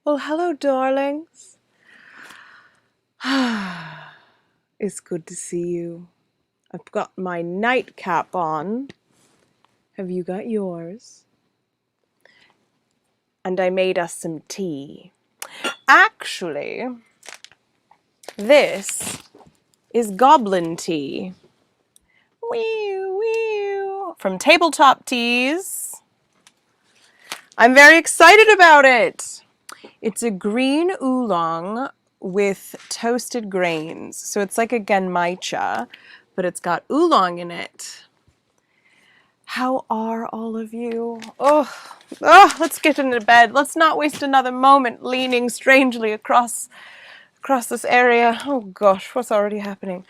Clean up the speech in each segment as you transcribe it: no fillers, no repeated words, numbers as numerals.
Well, hello, darlings. It's good to see you. I've got my nightcap on. Have you got yours? And I made us some tea. Actually, this is goblin tea. Wee wee. From Tabletop Teas. I'm very excited about it. It's a green oolong with toasted grains. So it's like a genmaicha, but it's got oolong in it. How are all of you? Oh, let's get into bed. Let's not waste another moment leaning strangely across this area. Oh gosh, what's already happening?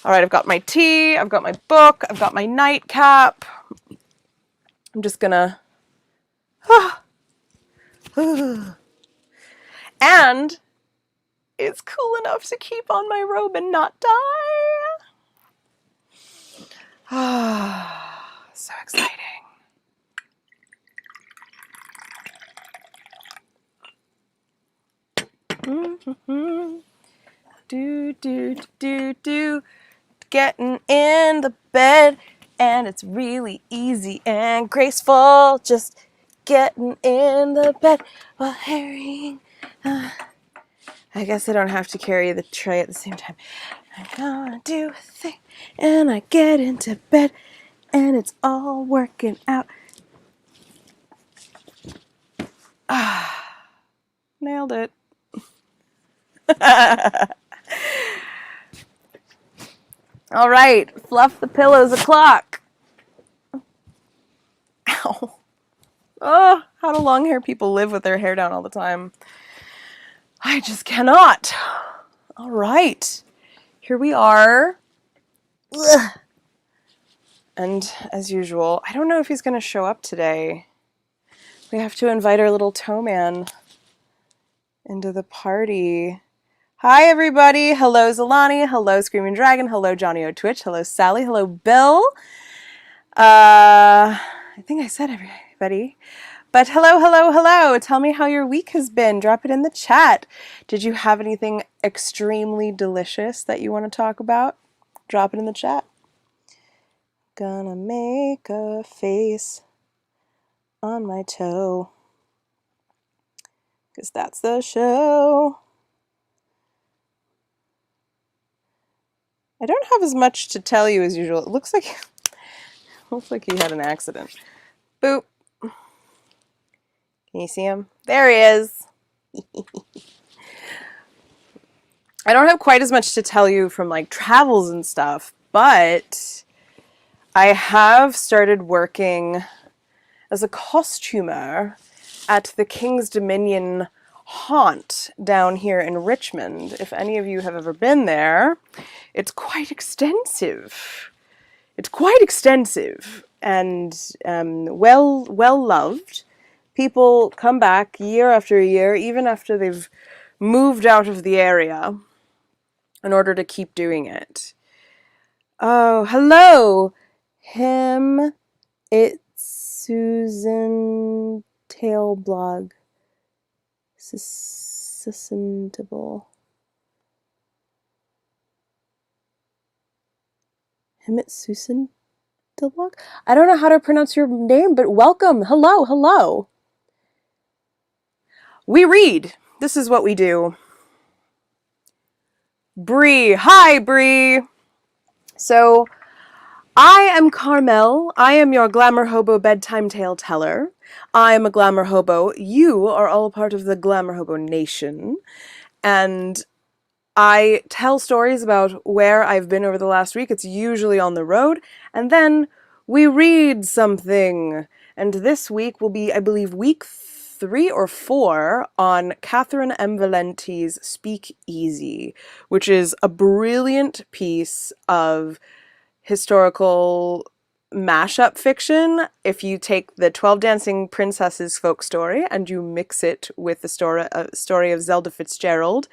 All right, I've got my tea, I've got my book, I've got my nightcap. I'm just gonna... And it's cool enough to keep on my robe and not die. So exciting. Do. Getting in the bed, and it's really easy and graceful. Just getting in the bed while hurrying. I guess I don't have to carry the tray at the same time. I'm gonna do a thing, and I get into bed, and it's all working out. Nailed it. All right, fluff the pillows o'clock. Ow. Oh, how do long hair people live with their hair down all the time? I just cannot. All right, here we are. Ugh. And as usual, I don't know if he's going to show up today. We have to invite our little toe man into the party. Hi, everybody. Hello, Zalani. Hello, Screaming Dragon. Hello, Johnny O Twitch. Hello, Sally. Hello, Bill. I think I said everybody. But hello. Tell me how your week has been. Drop it in the chat. Did you have anything extremely delicious that you want to talk about? Drop it in the chat. Gonna make a face on my toe, 'cause that's the show. I don't have as much to tell you as usual. It looks like he had an accident. Boop. Can you see him? There he is. I don't have quite as much to tell you from like travels and stuff, but I have started working as a costumer at the King's Dominion haunt down here in Richmond. If any of you have ever been there, it's quite extensive. It's quite extensive and well loved. People come back year after year, even after they've moved out of the area, in order to keep doing it. Oh, hello, him. It's Susan Tailblog. Sustainable. Him it's Susan Tailblog? I don't know how to pronounce your name, but welcome. Hello. We read. This is what we do. Bree. Hi, Bree. So, I am Carmel. I am your GlamourHobo bedtime tale teller. I am a GlamourHobo. You are all a part of the GlamourHobo Nation. And I tell stories about where I've been over the last week. It's usually on the road. And then we read something. And this week will be, I believe, week 3 or 4 on Cathrynne M Valente's Speak Easy, which is a brilliant piece of historical mashup fiction. If you take the 12 Dancing Princesses folk story and you mix it with the story of Zelda Fitzgerald,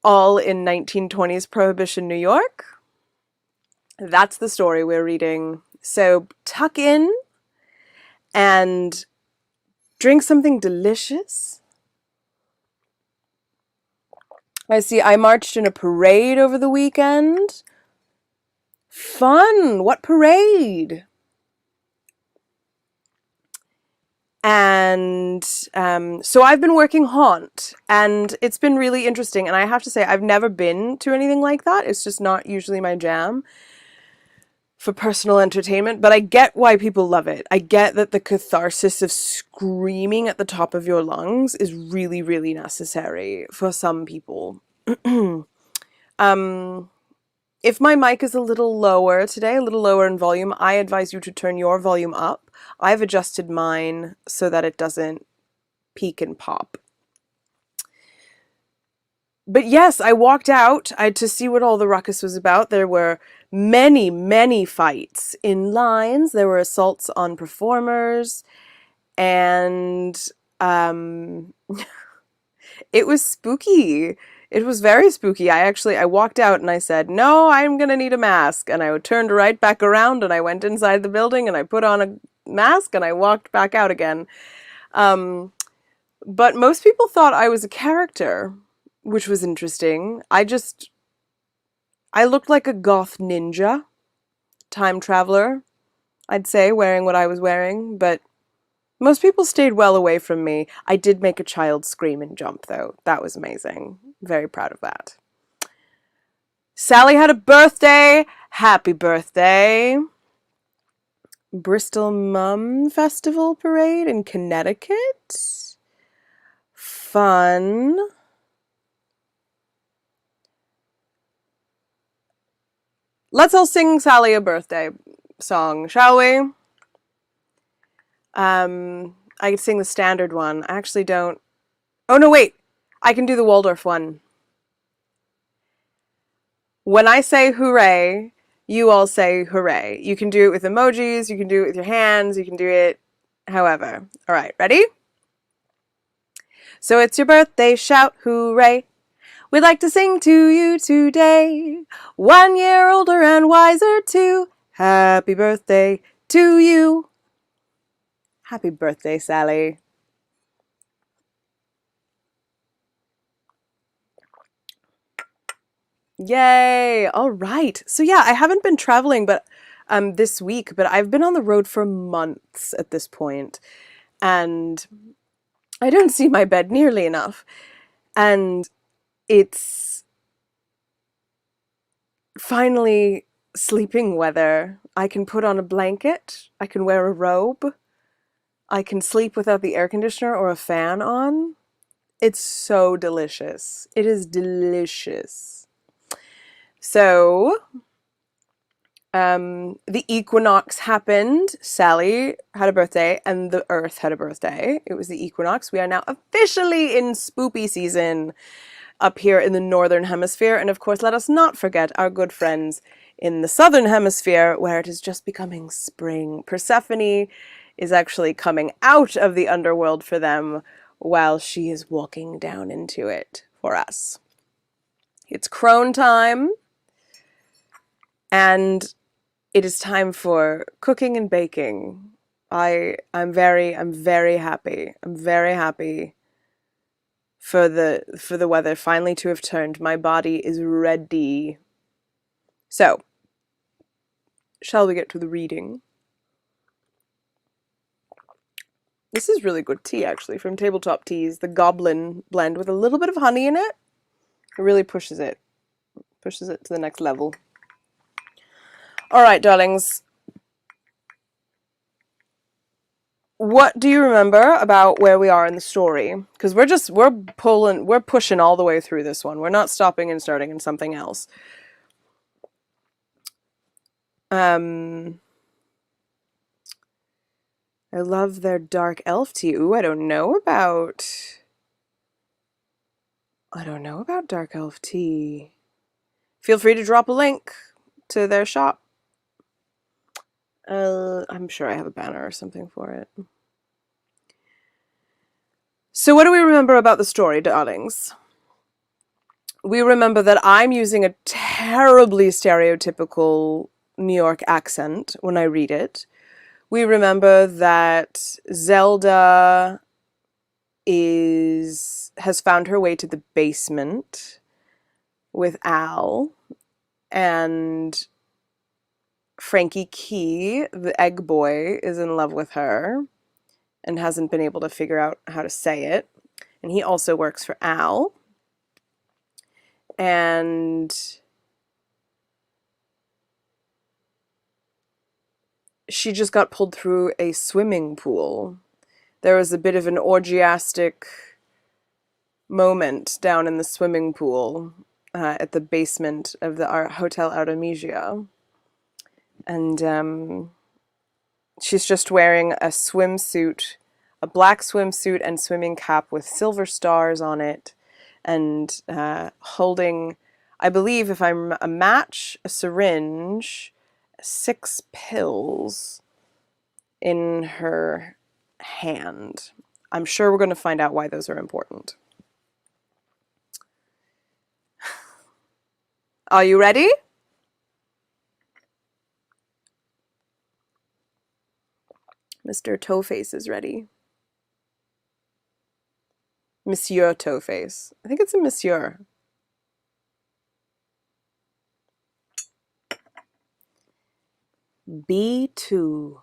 all in 1920s Prohibition New York, that's the story we're reading. So tuck in and drink something delicious I see. I marched in a parade over the weekend. Fun! What parade? And so I've been working Haunt, and it's been really interesting. And I have to say, I've never been to anything like that. It's just not usually my jam for personal entertainment, but I get why people love it. I get that the catharsis of screaming at the top of your lungs is really, really necessary for some people. If my mic is a little lower today, a little lower in volume, I advise you to turn your volume up. I've adjusted mine so that it doesn't peak and pop. But yes, I walked out to see what all the ruckus was about. There were many, many fights in lines. There were assaults on performers, and it was spooky. It was very spooky. I walked out and I said, no, I'm going to need a mask. And I turned right back around and I went inside the building and I put on a mask and I walked back out again. But most people thought I was a character, which was interesting. I looked like a goth ninja, time traveler, I'd say, wearing what I was wearing, but most people stayed well away from me. I did make a child scream and jump, though. That was amazing. Very proud of that. Sally had a birthday. Happy birthday. Bristol Mum Festival Parade in Connecticut. Fun. Let's all sing Sally a birthday song, shall we? I could sing the standard one. I actually don't. Oh, no, wait. I can do the Waldorf one. When I say hooray, you all say hooray. You can do it with emojis, you can do it with your hands, you can do it however. All right, ready? So it's your birthday, shout hooray. We'd like to sing to you today. 1 year older and wiser too. Happy birthday to you. Happy birthday, Sally. Yay! All right. So yeah, I haven't been traveling this week, but I've been on the road for months at this point, and I don't see my bed nearly enough. And it's finally sleeping weather. I can put on a blanket, I can wear a robe, I can sleep without the air conditioner or a fan on. It's so delicious. It is delicious. So, the equinox happened. Sally had a birthday and the earth had a birthday. It was the equinox. We are now officially in spoopy season up here in the northern hemisphere. And of course, let us not forget our good friends in the southern hemisphere, where it is just becoming spring. Persephone is actually coming out of the underworld for them while she is walking down into it for us. It's crone time, and it is time for cooking and baking. I'm very happy. I'm very happy for the weather finally to have turned. My body is ready. So, shall we get to the reading? This is really good tea, actually, from Tabletop Teas, the Goblin blend with a little bit of honey in it. It really pushes it to the next level. All right, darlings. What do you remember about where we are in the story? Because we're pushing all the way through this one. We're not stopping and starting in something else. I love their dark elf tea. Ooh, I don't know about dark elf tea. Feel free to drop a link to their shop. I'm sure I have a banner or something for it. So what do we remember about the story, darlings? We remember that I'm using a terribly stereotypical New York accent when I read it. We remember that Zelda has found her way to the basement, with Al, and Frankie Key, the egg boy, is in love with her and hasn't been able to figure out how to say it. And he also works for Al. And she just got pulled through a swimming pool. There was a bit of an orgiastic moment down in the swimming pool at the basement of the Hotel Artemisia. And she's just wearing a swimsuit, a black swimsuit and swimming cap with silver stars on it, and holding, I believe, if I'm a match, a syringe, 6 pills in her hand. I'm sure we're going to find out why those are important. Are you ready? Mr. Toeface is ready. Monsieur Toeface. I think it's a monsieur. B2.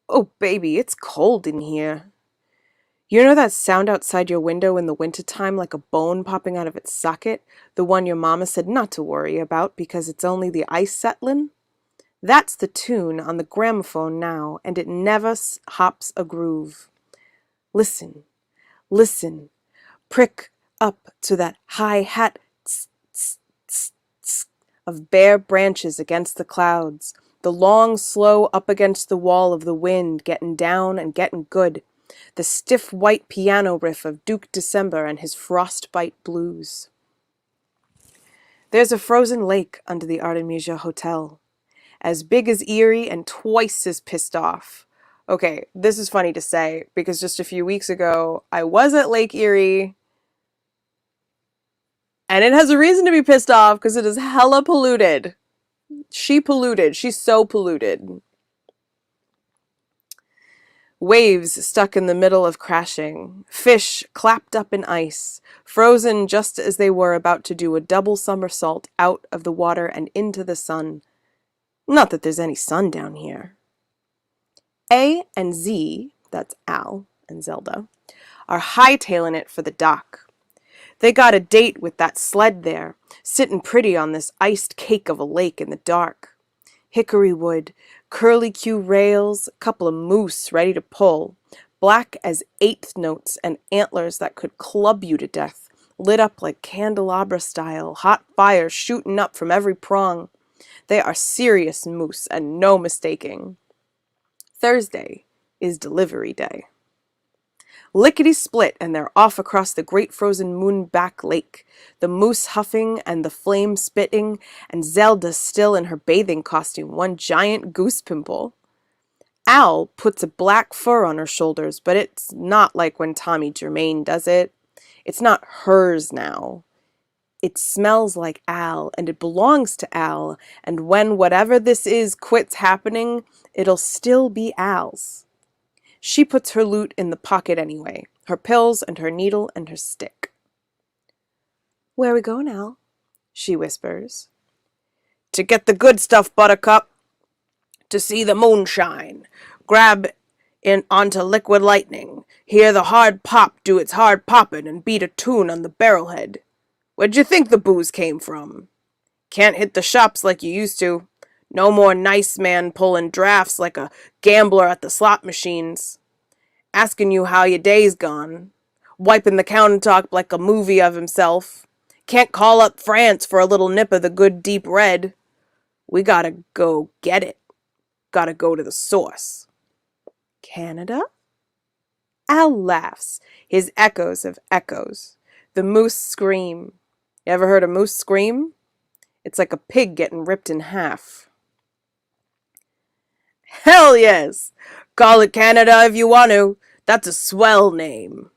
Oh, baby, it's cold in here. You know that sound outside your window in the wintertime, like a bone popping out of its socket? The one your mama said not to worry about because it's only the ice settling? That's the tune on the gramophone now, and it never hops a groove. Listen, listen, prick up to that hi-hat of bare branches against the clouds, the long slow up against the wall of the wind, getting down and getting good, the stiff white piano riff of Duke December and his frostbite blues. There's a frozen lake under the Artemisia Hotel, as big as Erie and twice as pissed off. Okay, this is funny to say, because just a few weeks ago, I was at Lake Erie, and it has a reason to be pissed off, because it is hella polluted. She polluted. She's so polluted. Waves stuck in the middle of crashing. Fish clapped up in ice, frozen just as they were about to do a double somersault out of the water and into the sun. Not that there's any sun down here. A and Z, that's Al and Zelda, are hightailing it for the dock. They got a date with that sled there, sitting pretty on this iced cake of a lake in the dark. Hickory wood, curly-Q rails, a couple of moose ready to pull, black as eighth notes and antlers that could club you to death, lit up like candelabra style, hot fire shooting up from every prong. They are serious moose and no mistaking. Thursday is delivery day. Lickety-split, and they're off across the great frozen moon-back lake, the moose huffing and the flame spitting, and Zelda still in her bathing costume, one giant goose pimple. Al puts a black fur on her shoulders, but it's not like when Tommy Germain does it. It's not hers now. It smells like Al, and it belongs to Al, and when whatever this is quits happening, it'll still be Al's. She puts her loot in the pocket anyway, her pills and her needle and her stick. "Where are we going, Al?" she whispers. "To get the good stuff, Buttercup. To see the moonshine. Grab in onto liquid lightning. Hear the hard pop do its hard poppin' and beat a tune on the barrelhead. Where'd you think the booze came from? Can't hit the shops like you used to. No more nice man pulling drafts like a gambler at the slot machines. Asking you how your day's gone. Wiping the countertop like a movie of himself. Can't call up France for a little nip of the good deep red. We gotta go get it. Gotta go to the source." "Canada?" Al laughs, his echoes of echoes. The moose scream. You ever heard a moose scream? It's like a pig getting ripped in half. "Hell yes! Call it Canada if you want to. That's a swell name."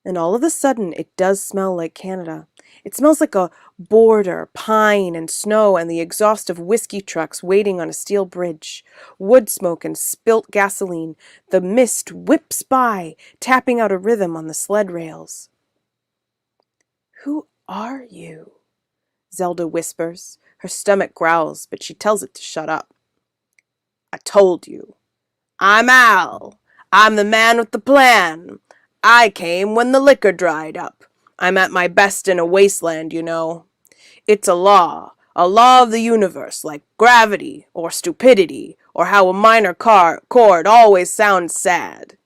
And all of a sudden, it does smell like Canada. It smells like a border, pine and snow and the exhaust of whiskey trucks waiting on a steel bridge. Wood smoke and spilt gasoline. The mist whips by, tapping out a rhythm on the sled rails. Who are you? Zelda whispers. Her stomach growls, but she tells it to shut up. I told you. I'm Al. I'm the man with the plan. I came when the liquor dried up. I'm at my best in a wasteland, you know. It's a law of the universe, like gravity or stupidity, or how a minor chord always sounds sad.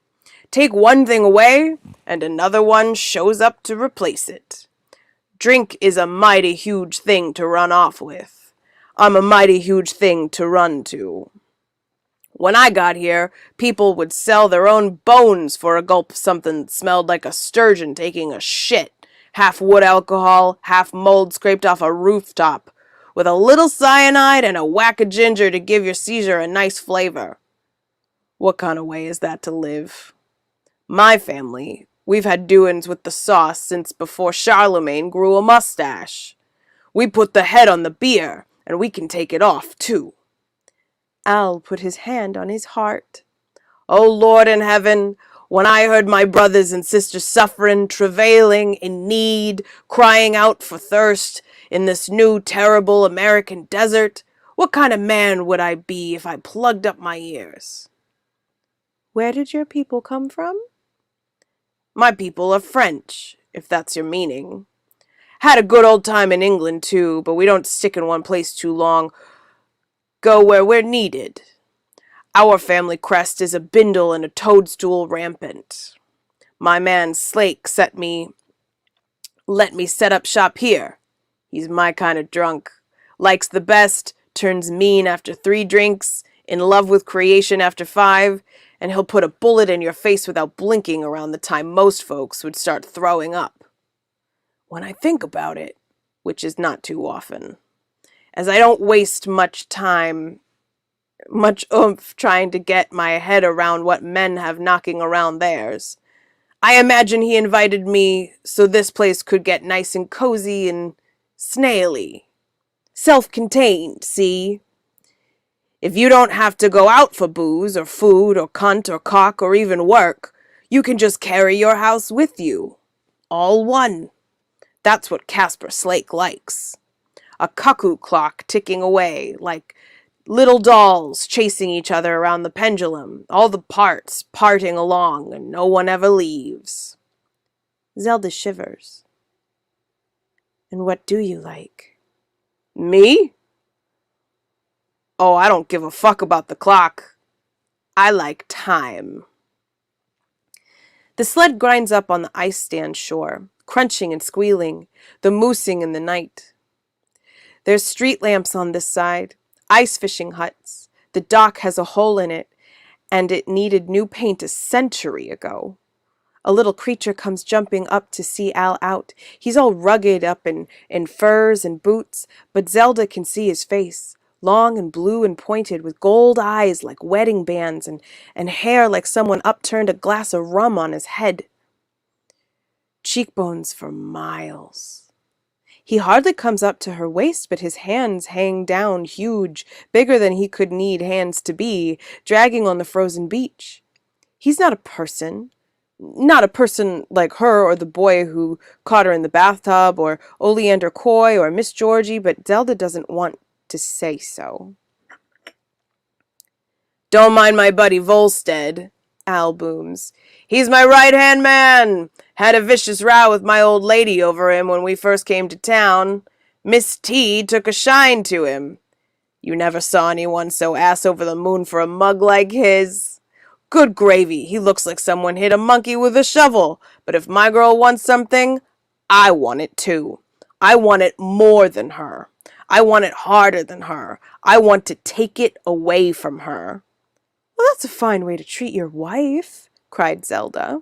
Take one thing away, and another one shows up to replace it. Drink is a mighty huge thing to run off with. I'm a mighty huge thing to run to. When I got here, people would sell their own bones for a gulp of something that smelled like a sturgeon taking a shit. Half wood alcohol, half mold scraped off a rooftop, with a little cyanide and a whack of ginger to give your seizure a nice flavor. What kind of way is that to live? My family, we've had doings with the sauce since before Charlemagne grew a mustache. We put the head on the beer, and we can take it off, too. Al put his hand on his heart. Oh, Lord in heaven, when I heard my brothers and sisters suffering, travailing, in need, crying out for thirst in this new terrible American desert, what kind of man would I be if I plugged up my ears? Where did your people come from? My people are French, if that's your meaning. Had a good old time in England, too, but we don't stick in one place too long. Go where we're needed. Our family crest is a bindle and a toadstool rampant. My man Slake let me set up shop here. He's my kind of drunk. Likes the best, turns mean after 3 drinks, in love with creation after 5, and he'll put a bullet in your face without blinking around the time most folks would start throwing up. When I think about it, which is not too often, as I don't waste much oomph trying to get my head around what men have knocking around theirs. I imagine he invited me so this place could get nice and cozy and snaily. Self-contained, see? If you don't have to go out for booze or food or cunt or cock or even work, you can just carry your house with you. All one. That's what Casper Slake likes. A cuckoo clock ticking away, like little dolls chasing each other around the pendulum, all the parts parting along, and no one ever leaves. Zelda shivers. And what do you like? Me? Oh, I don't give a fuck about the clock. I like time. The sled grinds up on the ice stand shore, crunching and squealing, the moosing in the night. There's street lamps on this side, ice fishing huts. The dock has a hole in it, and it needed new paint a century ago. A little creature comes jumping up to see Al out. He's all rugged up in furs and boots, but Zelda can see his face, long and blue and pointed, with gold eyes like wedding bands and hair like someone upturned a glass of rum on his head. Cheekbones for miles. He hardly comes up to her waist, but his hands hang down huge, bigger than he could need hands to be, dragging on the frozen beach. He's not a person. Not a person like her or the boy who caught her in the bathtub or Oleander Coy or Miss Georgie, but Zelda doesn't want to say so. Don't mind my buddy Volstead, Al booms. He's my right-hand man. Had a vicious row with my old lady over him when we first came to town. Miss T took a shine to him. You never saw anyone so ass over the moon for a mug like his. Good gravy, he looks like someone hit a monkey with a shovel. But if my girl wants something, I want it too. I want it more than her. I want it harder than her. I want to take it away from her. Well, that's a fine way to treat your wife, cried Zelda.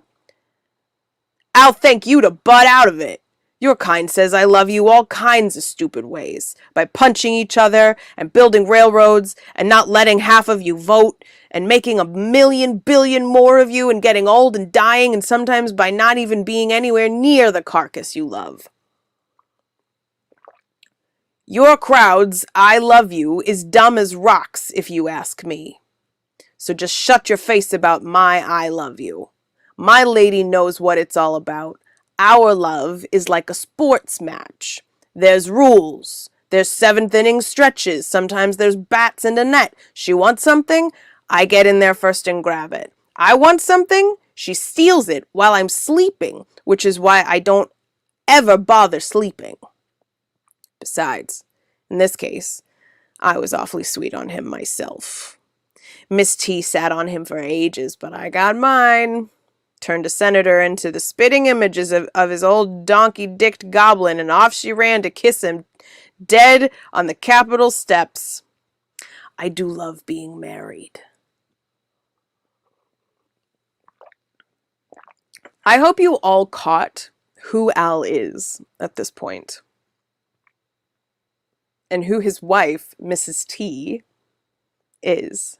I'll thank you to butt out of it. Your kind says I love you all kinds of stupid ways, by punching each other and building railroads and not letting half of you vote and making 1,000,000,000,000 more of you and getting old and dying and sometimes by not even being anywhere near the carcass you love. Your crowd's I love you is dumb as rocks if you ask me. So just shut your face about my I love you. My lady knows what it's all about. Our love is like a sports match. There's rules. There's seventh inning stretches. Sometimes there's bats and a net. She wants something, I get in there first and grab it. I want something, she steals it while I'm sleeping, which is why I don't ever bother sleeping. Besides, in this case, I was awfully sweet on him myself. Miss T sat on him for ages, but I got mine. Turned a senator into the spitting images of his old donkey-dicked goblin, and off she ran to kiss him dead on the Capitol steps. I do love being married. I hope you all caught who Al is at this point, and who his wife, Mrs. T, is,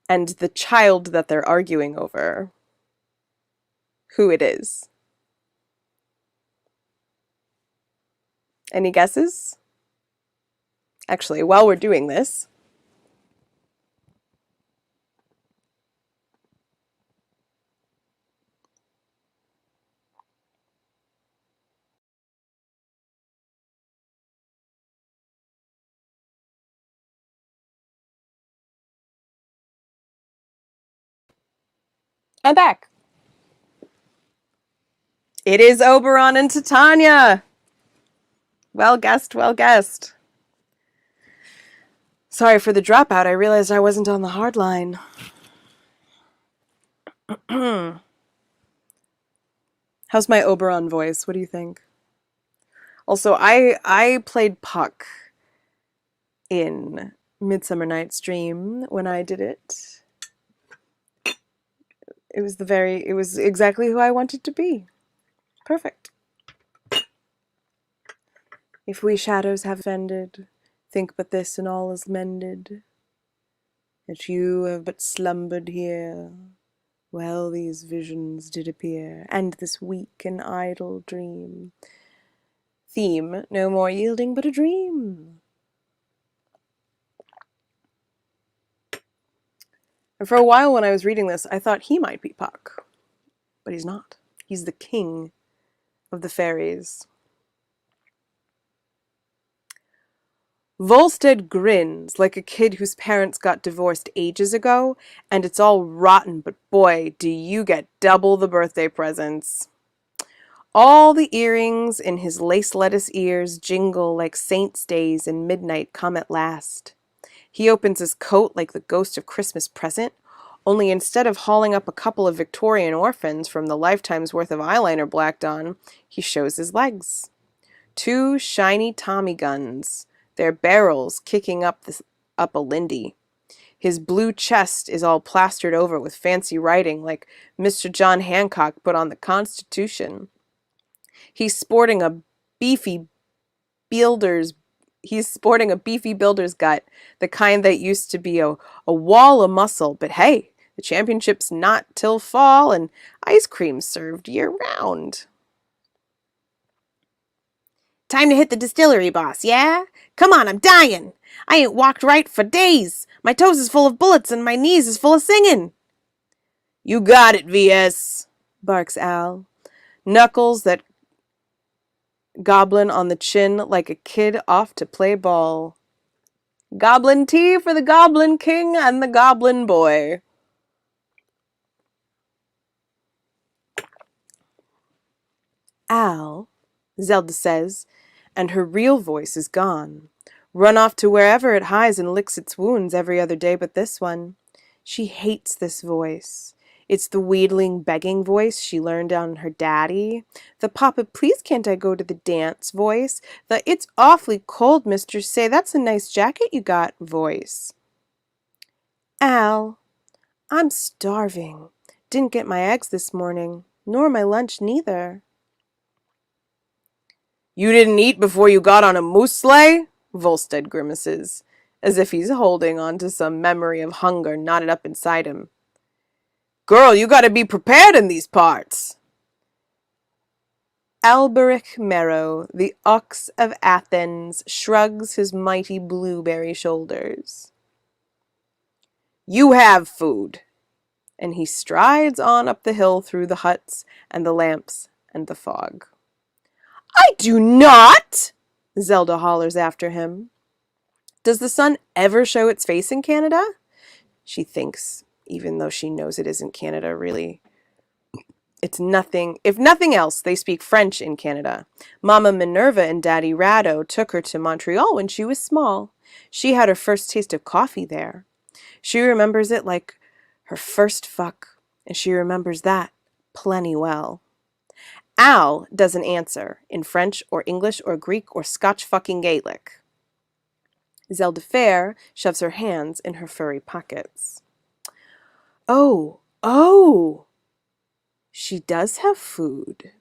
and the child that they're arguing over, who it is. Any guesses? Actually, while we're doing this, I'm back. It is Oberon and Titania. Well guessed, well guessed. Sorry for the dropout. I realized I wasn't on the hard line. How's my Oberon voice? What do you think? Also, I played Puck in Midsummer Night's Dream when I did it. It was exactly who I wanted to be. Perfect. If we shadows have offended, think but this and all is mended. That you have but slumbered here, while these visions did appear, and this weak and idle dream. Theme, no more yielding but a dream. And for a while when I was reading this, I thought he might be Puck. But he's not. He's the king of the fairies. Volstead grins like a kid whose parents got divorced ages ago, and it's all rotten, but boy, do you get double the birthday presents. All the earrings in his lace lettuce ears jingle like saints' days and midnight come at last. He opens his coat like the ghost of Christmas present, only instead of hauling up a couple of Victorian orphans from the lifetime's worth of eyeliner blacked on, he shows his legs. 2 shiny Tommy guns, their barrels kicking up a Lindy. His blue chest is all plastered over with fancy writing like Mr. John Hancock put on the Constitution. He's sporting a beefy builder's gut, the kind that used to be a wall of muscle, but hey, the championship's not till fall and ice cream's served year-round. Time to hit the distillery, boss, yeah? Come on, I'm dying. I ain't walked right for days. My toes is full of bullets and my knees is full of singing. You got it, VS, barks Al. Knuckles that goblin on the chin like a kid off to play ball. Goblin tea for the Goblin King and the Goblin Boy. Al, Zelda says, and her real voice is gone. Run off to wherever it hides and licks its wounds every other day but this one. She hates this voice. It's the wheedling, begging voice she learned on her daddy. The Papa, please can't I go to the dance voice. The it's awfully cold, mister, say that's a nice jacket you got voice. Al, I'm starving. Didn't get my eggs this morning, nor my lunch neither. You didn't eat before you got on a moose sleigh? Volstead grimaces, as if he's holding on to some memory of hunger knotted up inside him. Girl, you gotta be prepared in these parts. Alberic Merrow, the ox of Athens, shrugs his mighty blueberry shoulders. You have food, And he strides on up the hill through the huts and the lamps and the fog. I do not! Zelda hollers after him. Does the sun ever show its face in Canada? She thinks, even though she knows it isn't Canada, really. It's nothing. If nothing else, they speak French in Canada. Mama Minerva and Daddy Rado took her to Montreal when she was small. She had her first taste of coffee there. She remembers it like her first fuck, and she remembers that plenty well. Al doesn't answer in French or English or Greek or Scotch fucking Gaelic. Zelda Fair shoves her hands in her furry pockets. Oh, she does have food.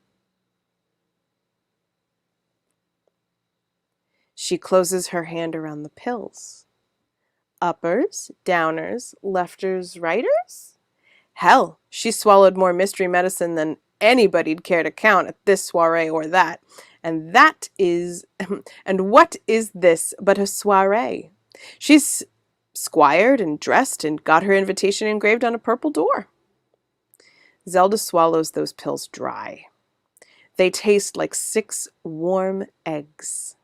She closes her hand around the pills. Uppers, downers, lefters, righters? Hell, she swallowed more mystery medicine than anybody'd care to count at this soiree or that. And what is this but a soiree? She's squired and dressed and got her invitation engraved on a purple door. Zelda swallows those pills dry. They taste like 6 warm eggs.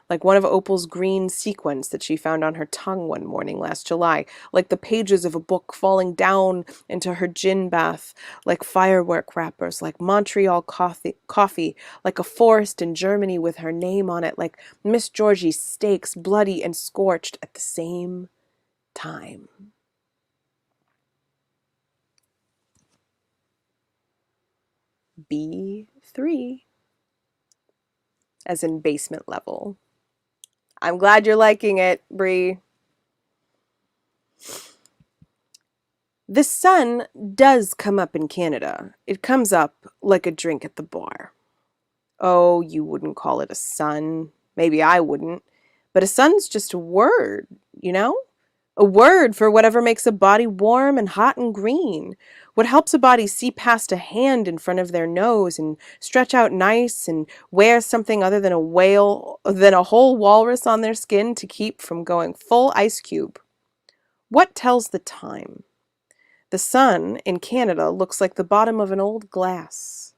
Like one of Opal's green sequins that she found on her tongue one morning last July, like the pages of a book falling down into her gin bath, like firework wrappers, like Montreal coffee, like a forest in Germany with her name on it, like Miss Georgie's steaks, bloody and scorched at the same time. B3, as in basement level. I'm glad you're liking it, Bree. The sun does come up in Canada. It comes up like a drink at the bar. Oh, you wouldn't call it a sun. Maybe I wouldn't. But a sun's just a word, you know? A word for whatever makes a body warm and hot and green. What helps a body see past a hand in front of their nose and stretch out nice and wear something other than a whole walrus on their skin to keep from going full ice cube. What tells the time? The sun in Canada looks like the bottom of an old glass.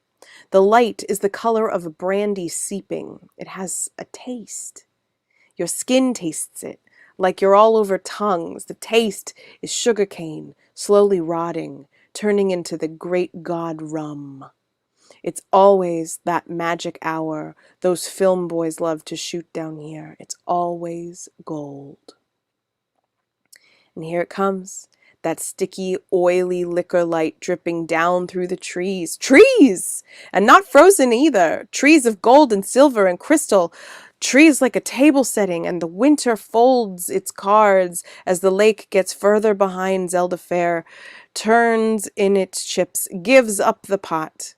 The light is the color of brandy seeping. It has a taste. Your skin tastes it, like you're all over tongues. The taste is sugarcane, slowly rotting, turning into the great god rum. It's always that magic hour those film boys love to shoot down here. It's always gold. And here it comes. That sticky, oily liquor light dripping down through the trees. Trees! And not frozen either. Trees of gold and silver and crystal. Trees like a table setting, and the winter folds its cards as the lake gets further behind Zelda Fair, turns in its chips, gives up the pot.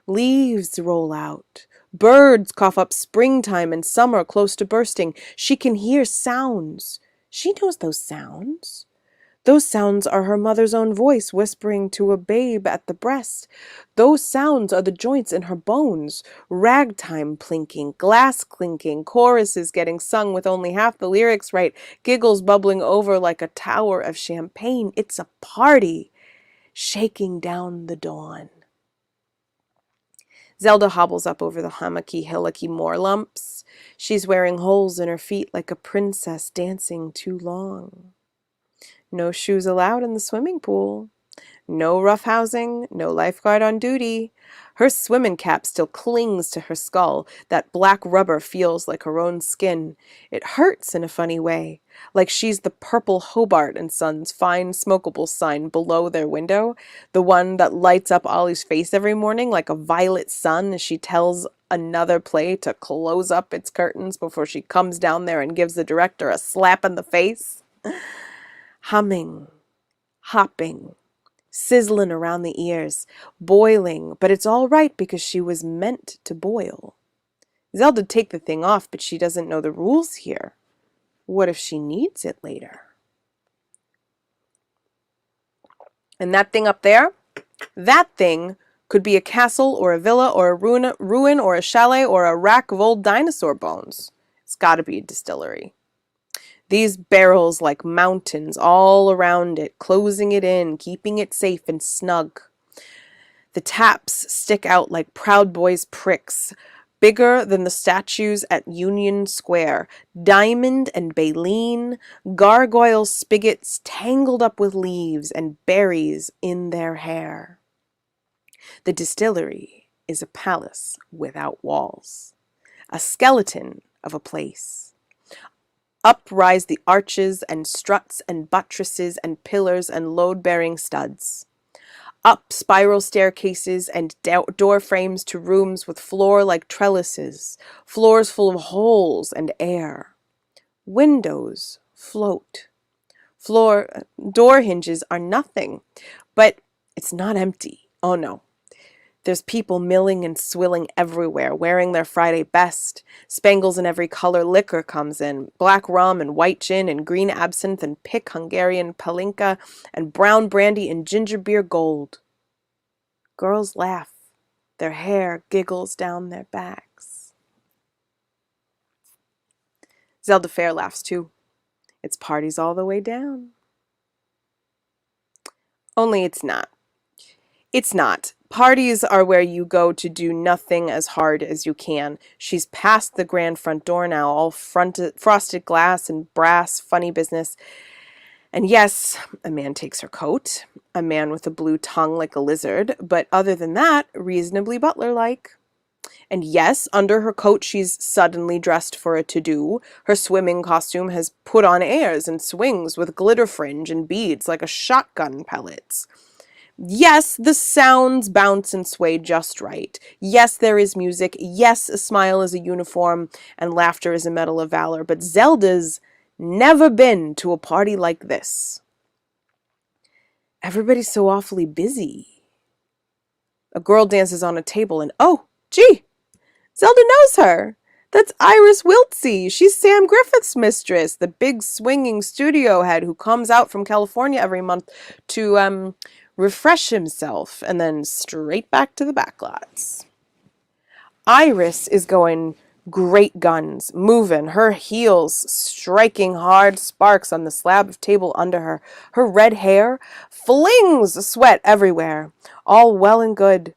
Leaves roll out. Birds cough up springtime and summer close to bursting. She can hear sounds. She knows those sounds. Those sounds are her mother's own voice whispering to a babe at the breast. Those sounds are the joints in her bones. Ragtime plinking, glass clinking, choruses getting sung with only half the lyrics right, giggles bubbling over like a tower of champagne. It's a party, shaking down the dawn. Zelda hobbles up over the hummocky, hillocky moor lumps. She's wearing holes in her feet like a princess dancing too long. No shoes allowed in the swimming pool. No roughhousing, no lifeguard on duty. Her swimming cap still clings to her skull. That black rubber feels like her own skin. It hurts in a funny way, like she's the purple Hobart and Sons fine smokable sign below their window, the one that lights up Ollie's face every morning like a violet sun as she tells another play to close up its curtains before she comes down there and gives the director a slap in the face. Humming, hopping, sizzling around the ears, boiling, but it's all right because she was meant to boil. Zelda'd take the thing off, but she doesn't know the rules here. What if she needs it later? And that thing up there, that thing could be a castle or a villa or a ruin or a chalet or a rack of old dinosaur bones. It's got to be a distillery. These barrels like mountains all around it, closing it in, keeping it safe and snug. The taps stick out like Proud Boys pricks, bigger than the statues at Union Square, diamond and baleen, gargoyle spigots tangled up with leaves and berries in their hair. The distillery is a palace without walls, a skeleton of a place. Up rise the arches and struts and buttresses and pillars and load-bearing studs. Up spiral staircases and door frames to rooms with floor like trellises, floors full of holes and air. Windows float. Door hinges are nothing, but it's not empty. Oh no. There's people milling and swilling everywhere, wearing their Friday best. Spangles in every color, liquor comes in. Black rum and white gin and green absinthe and pick Hungarian palinka and brown brandy and ginger beer gold. Girls laugh. Their hair giggles down their backs. Zelda Fair laughs too. It's parties all the way down. Only it's not. It's not. Parties are where you go to do nothing as hard as you can. She's past the grand front door now, all frosted glass and brass, funny business. And yes, a man takes her coat, a man with a blue tongue like a lizard, but other than that, reasonably butler-like. And yes, under her coat she's suddenly dressed for a to-do. Her swimming costume has put on airs and swings with glitter fringe and beads like a shotgun pellets. Yes, the sounds bounce and sway just right. Yes, there is music. Yes, a smile is a uniform and laughter is a medal of valor. But Zelda's never been to a party like this. Everybody's so awfully busy. A girl dances on a table and, oh, gee, Zelda knows her. That's Iris Wiltsey. She's Sam Griffith's mistress, the big swinging studio head who comes out from California every month to refresh himself and then straight back to the backlots. Iris is going great guns, moving, her heels striking hard sparks on the slab of table under her. Her red hair flings sweat everywhere. All well and good,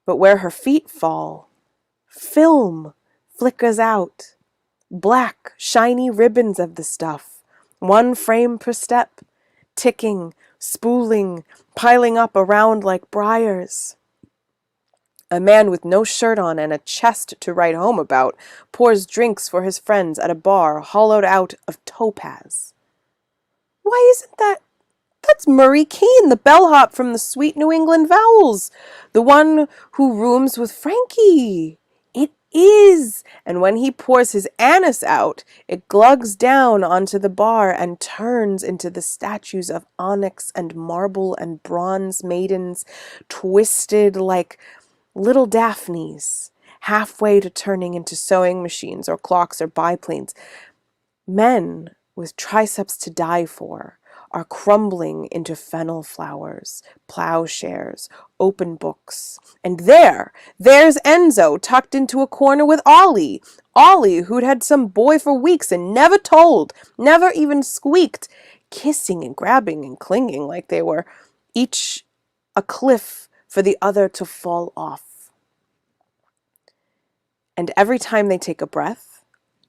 but where her feet fall, film flickers out. Black, shiny ribbons of the stuff, one frame per step, ticking, spooling, piling up around like briars. A man with no shirt on and a chest to write home about pours drinks for his friends at a bar hollowed out of topaz. Why isn't that? That's Murray Keene, the bellhop from the Sweet New England Vowels, the one who rooms with Frankie. It is, and when he pours his anise out, it glugs down onto the bar and turns into the statues of onyx and marble and bronze maidens, twisted like little Daphnes, halfway to turning into sewing machines or clocks or biplanes. Men with triceps to die for are crumbling into fennel flowers, plowshares, open books. And there's Enzo tucked into a corner with Ollie. Ollie, who'd had some boy for weeks and never told, never even squeaked, kissing and grabbing and clinging like they were each a cliff for the other to fall off. And every time they take a breath,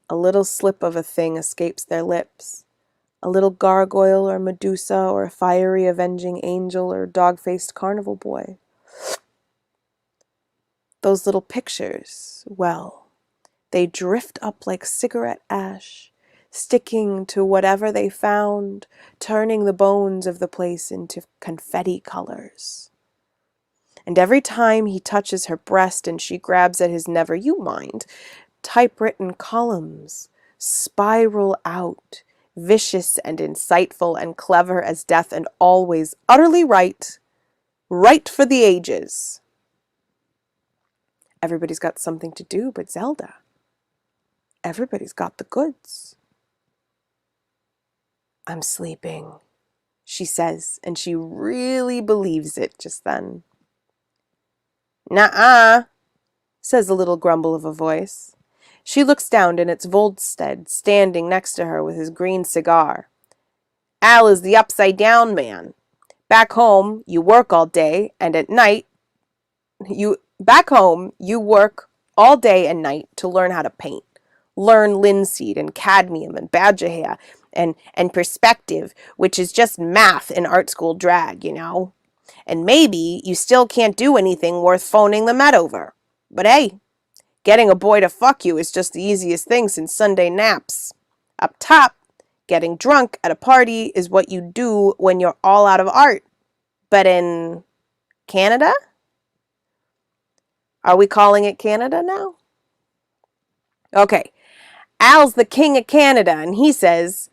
a little slip of a thing escapes their lips. A little gargoyle or Medusa or a fiery avenging angel or dog-faced carnival boy. Those little pictures, well, they drift up like cigarette ash, sticking to whatever they found, turning the bones of the place into confetti colors. And every time he touches her breast and she grabs at his never you mind, typewritten columns spiral out, vicious and insightful and clever as death and always utterly right, right for the ages. Everybody's got something to do but Zelda. Everybody's got the goods. I'm sleeping, she says, and she really believes it just then. Nuh-uh, says a little grumble of a voice. She looks down and it's Volstead standing next to her with his green cigar. Al is the upside-down man. Back home, you work all day, and at night, you work all day and night to learn how to paint. Learn linseed and cadmium and badger hair and perspective, which is just math in art school drag, you know. And maybe you still can't do anything worth phoning the Met over. But hey, getting a boy to fuck you is just the easiest thing since Sunday naps. Up top, getting drunk at a party is what you do when you're all out of art. But in Canada? Are we calling it Canada now? Okay, Al's the king of Canada, and he says,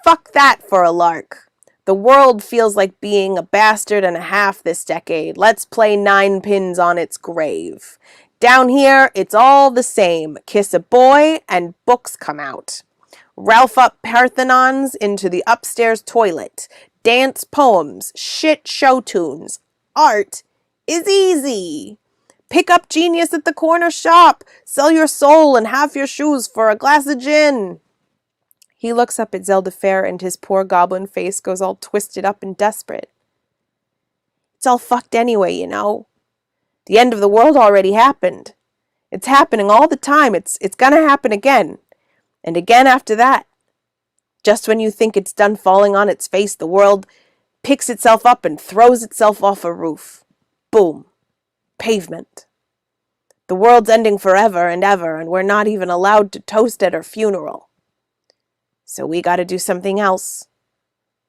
fuck that for a lark. The world feels like being a bastard and a half this decade. Let's play 9 pins on its grave. Down here, it's all the same. Kiss a boy and books come out. Ralph up Parthenons into the upstairs toilet. Dance poems, shit show tunes. Art is easy. Pick up genius at the corner shop. Sell your soul and half your shoes for a glass of gin. He looks up at Zelda Fair and his poor goblin face goes all twisted up and desperate. It's all fucked anyway, you know. The end of the world already happened. It's happening all the time. It's gonna happen again. And again after that. Just when you think it's done falling on its face, the world picks itself up and throws itself off a roof. Boom. Pavement. The world's ending forever and ever, and we're not even allowed to toast at her funeral. So we gotta do something else,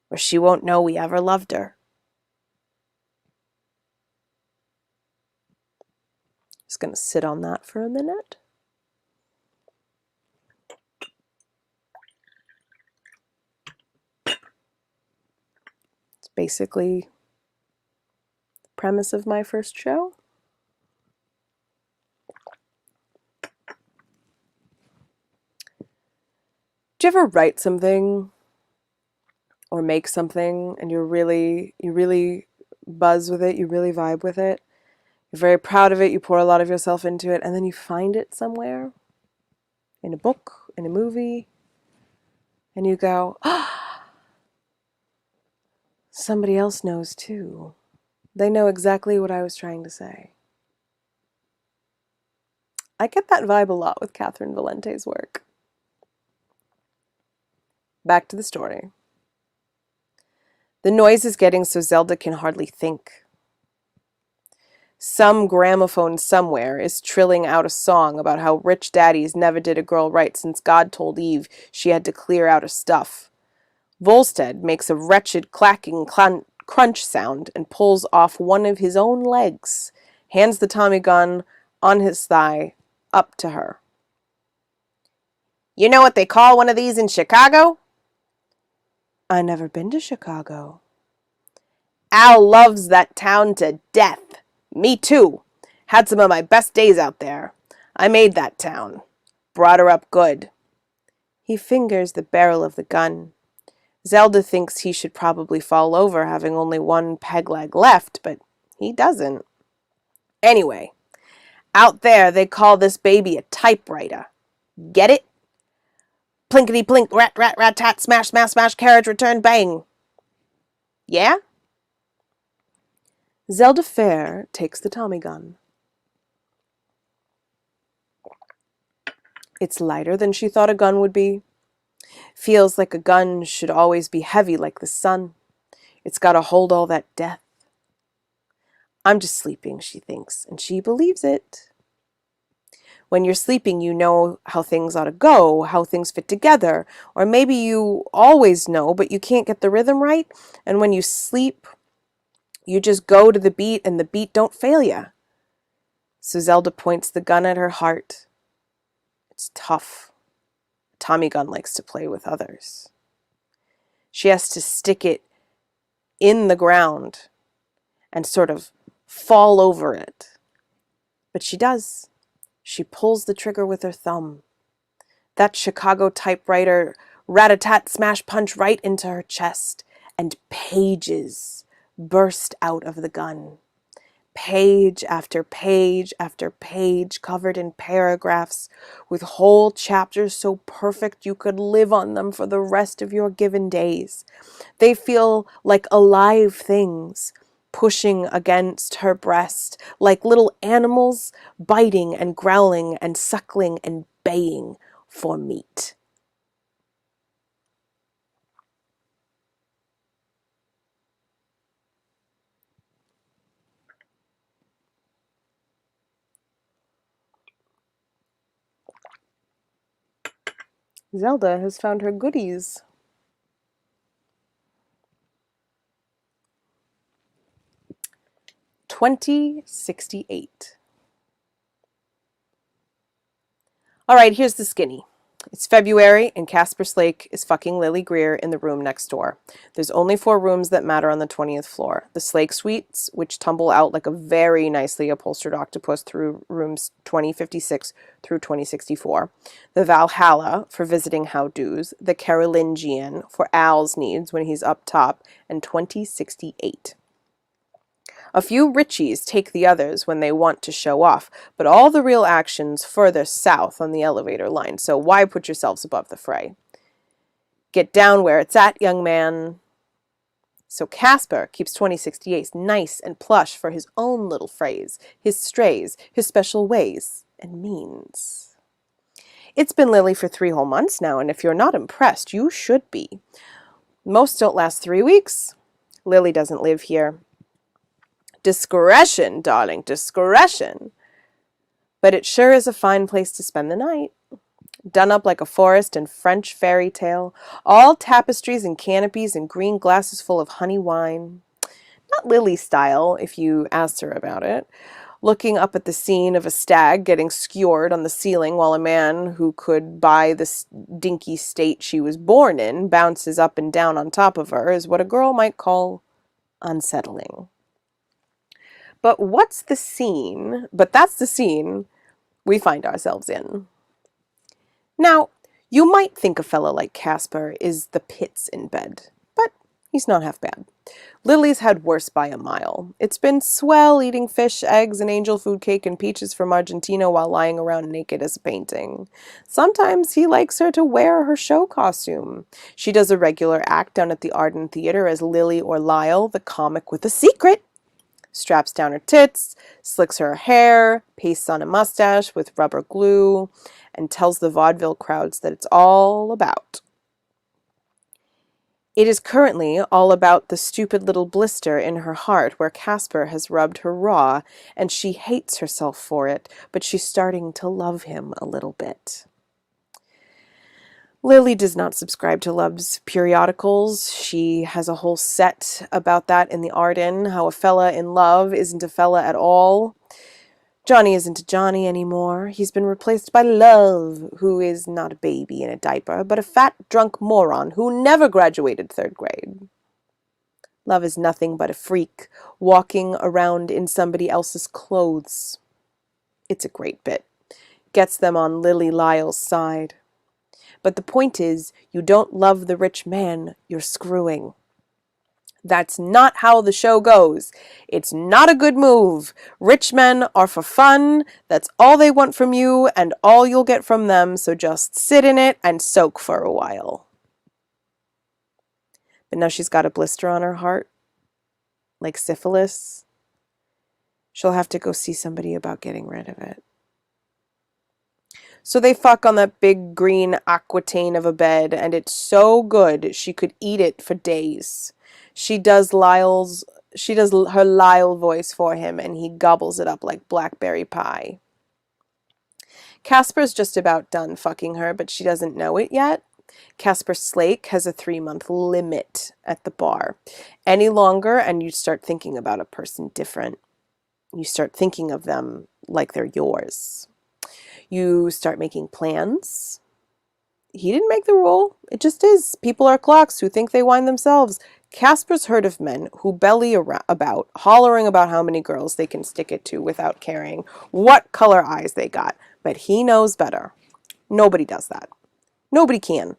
or she won't know we ever loved her. Just gonna sit on that for a minute. It's basically the premise of my first show. Do you ever write something or make something and you really buzz with it, you really vibe with it, you're very proud of it, you pour a lot of yourself into it, and then you find it somewhere, in a book, in a movie, and you go, ah, somebody else knows too. They know exactly what I was trying to say. I get that vibe a lot with Cathrynne Valente's work. Back to the story. The noise is getting so Zelda can hardly think. Some gramophone somewhere is trilling out a song about how rich daddies never did a girl right since God told Eve she had to clear out her stuff. Volstead makes a wretched clacking crunch sound and pulls off one of his own legs, hands the Tommy gun on his thigh up to her. You know what they call one of these in Chicago? I never been to Chicago. Al loves that town to death. Me too. Had some of my best days out there. I made that town. Brought her up good. He fingers the barrel of the gun. Zelda thinks he should probably fall over, having only one peg leg left, but he doesn't. Anyway, out there they call this baby a typewriter. Get it? Plinkety plink, rat rat rat tat, smash smash smash, carriage return, bang. Yeah? Zelda Fair takes the Tommy gun. It's lighter than she thought a gun would be. Feels like a gun should always be heavy like the sun. It's got to hold all that death. I'm just sleeping, she thinks, and she believes it. When you're sleeping, you know how things ought to go, how things fit together, or maybe you always know, but you can't get the rhythm right, and when you sleep, you just go to the beat, and the beat don't fail you. So Zelda points the gun at her heart. It's tough. A Tommy gun likes to play with others. She has to stick it in the ground and sort of fall over it. But she does. She pulls the trigger with her thumb. That Chicago typewriter rat-a-tat smash punch right into her chest, and pages burst out of the gun. Page after page after page covered in paragraphs with whole chapters so perfect you could live on them for the rest of your given days. They feel like alive things pushing against her breast, like little animals biting and growling and suckling and baying for meat. Zelda has found her goodies. 2068. All right, here's the skinny. It's February, and Casper Slake is fucking Lily Greer in the room next door. There's only 4 rooms that matter on the 20th floor. The Slake Suites, which tumble out like a very nicely upholstered octopus through rooms 2056 through 2064. The Valhalla, for visiting how-dos. The Carolingian, for Al's needs when he's up top. And 2068. A few Richies take the others when they want to show off, but all the real action's further south on the elevator line, so why put yourselves above the fray? Get down where it's at, young man. So Casper keeps 2068 nice and plush for his own little phrase, his strays, his special ways and means. It's been Lily for 3 whole months now, and if you're not impressed, you should be. Most don't last 3 weeks. Lily doesn't live here. Discretion, darling, discretion. But it sure is a fine place to spend the night. Done up like a forest in French fairy tale, all tapestries and canopies and green glasses full of honey wine. Not Lily style, if you asked her about it. Looking up at the scene of a stag getting skewered on the ceiling while a man who could buy the dinky state she was born in bounces up and down on top of her is what a girl might call unsettling. But that's the scene we find ourselves in. Now, you might think a fellow like Casper is the pits in bed, but he's not half bad. Lily's had worse by a mile. It's been swell eating fish, eggs, and angel food cake and peaches from Argentina while lying around naked as a painting. Sometimes he likes her to wear her show costume. She does a regular act down at the Arden Theater as Lily or Lyle, the comic with a secret. Straps down her tits, slicks her hair, pastes on a mustache with rubber glue, and tells the vaudeville crowds that it's all about. It is currently all about the stupid little blister in her heart where Casper has rubbed her raw, and she hates herself for it, but she's starting to love him a little bit. Lily does not subscribe to Love's periodicals. She has a whole set about that in the Arden, how a fella in love isn't a fella at all. Johnny isn't a Johnny anymore. He's been replaced by Love, who is not a baby in a diaper, but a fat, drunk moron who never graduated 3rd grade. Love is nothing but a freak, walking around in somebody else's clothes. It's a great bit. Gets them on Lily Lyle's side. But the point is, you don't love the rich man you're screwing. That's not how the show goes. It's not a good move. Rich men are for fun. That's all they want from you and all you'll get from them, so just sit in it and soak for a while. But now she's got a blister on her heart, like syphilis. She'll have to go see somebody about getting rid of it. So they fuck on that big green aquitaine of a bed, and it's so good she could eat it for days. She does her Lyle voice for him, and he gobbles it up like blackberry pie. Casper's just about done fucking her, but she doesn't know it yet. Casper Slake has a 3-month limit at the bar. Any longer, and you start thinking about a person different. You start thinking of them like they're yours. You start making plans. He didn't make the rule. It just is. People are clocks who think they wind themselves. Casper's heard of men who belly about, hollering about how many girls they can stick it to without caring what color eyes they got. But he knows better. Nobody does that. Nobody can.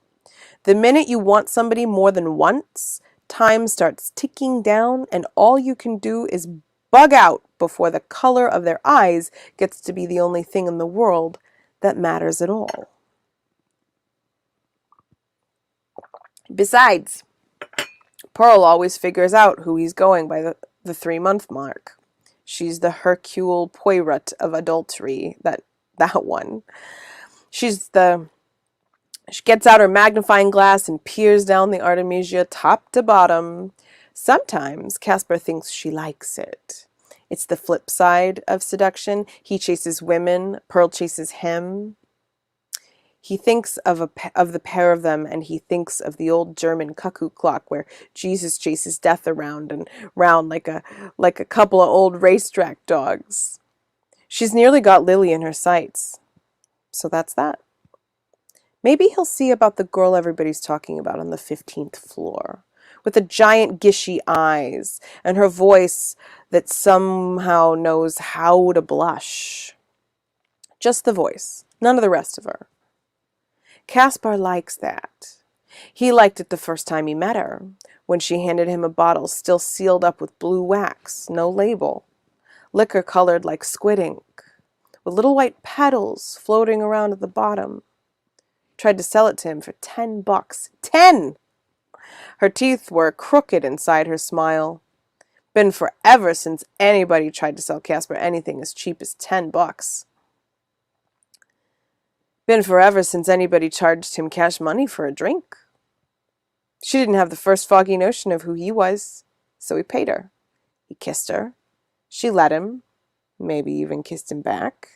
The minute you want somebody more than once, time starts ticking down and all you can do is bug out before the color of their eyes gets to be the only thing in the world that matters at all. Besides, Pearl always figures out who he's going by the 3-month mark. She's the Hercule Poirot of adultery, that one. She gets out her magnifying glass and peers down the Artemisia top to bottom. Sometimes Casper thinks she likes it. It's the flip side of seduction. He chases women, Pearl chases him. He thinks of the pair of them, and he thinks of the old German cuckoo clock where Jesus chases death around and round like a couple of old racetrack dogs. She's nearly got Lily in her sights. So that's that. Maybe he'll see about the girl everybody's talking about on the 15th floor, with the giant gishy eyes and her voice that somehow knows how to blush. Just the voice, none of the rest of her. Caspar likes that. He liked it the first time he met her, when she handed him a bottle still sealed up with blue wax, no label, liquor colored like squid ink, with little white petals floating around at the bottom. Tried to sell it to him for $10. 10! Her teeth were crooked inside her smile. Been forever since anybody tried to sell Caspar anything as cheap as $10. Been forever since anybody charged him cash money for a drink. She didn't have the first foggy notion of who he was, so he paid her. He kissed her. She let him, maybe even kissed him back.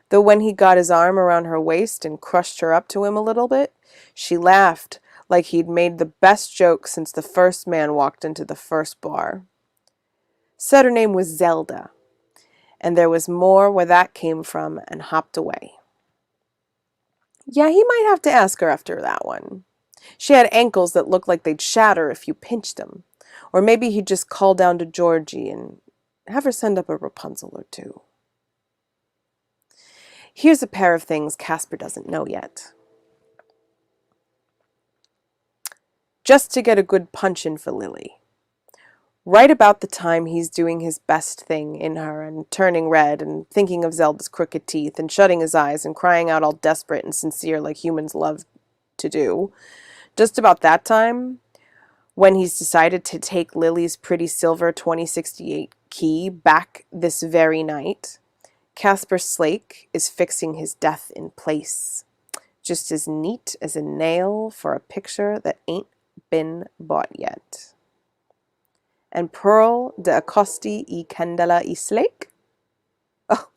Though when he got his arm around her waist and crushed her up to him a little bit, she laughed like he'd made the best joke since the first man walked into the first bar. Said her name was Zelda, and there was more where that came from, and hopped away. Yeah, he might have to ask her after that one. She had ankles that looked like they'd shatter if you pinched them. Or maybe he'd just call down to Georgie and have her send up a Rapunzel or two. Here's a pair of things Casper doesn't know yet. Just to get a good punch in for Lily. Right about the time he's doing his best thing in her and turning red and thinking of Zelda's crooked teeth and shutting his eyes and crying out all desperate and sincere like humans love to do. Just about that time, when he's decided to take Lily's pretty silver 2068 key back this very night, Casper Slake is fixing his death in place. Just as neat as a nail for a picture that ain't been bought yet. And Pearl de Acosti y Candela y Slake? Oh,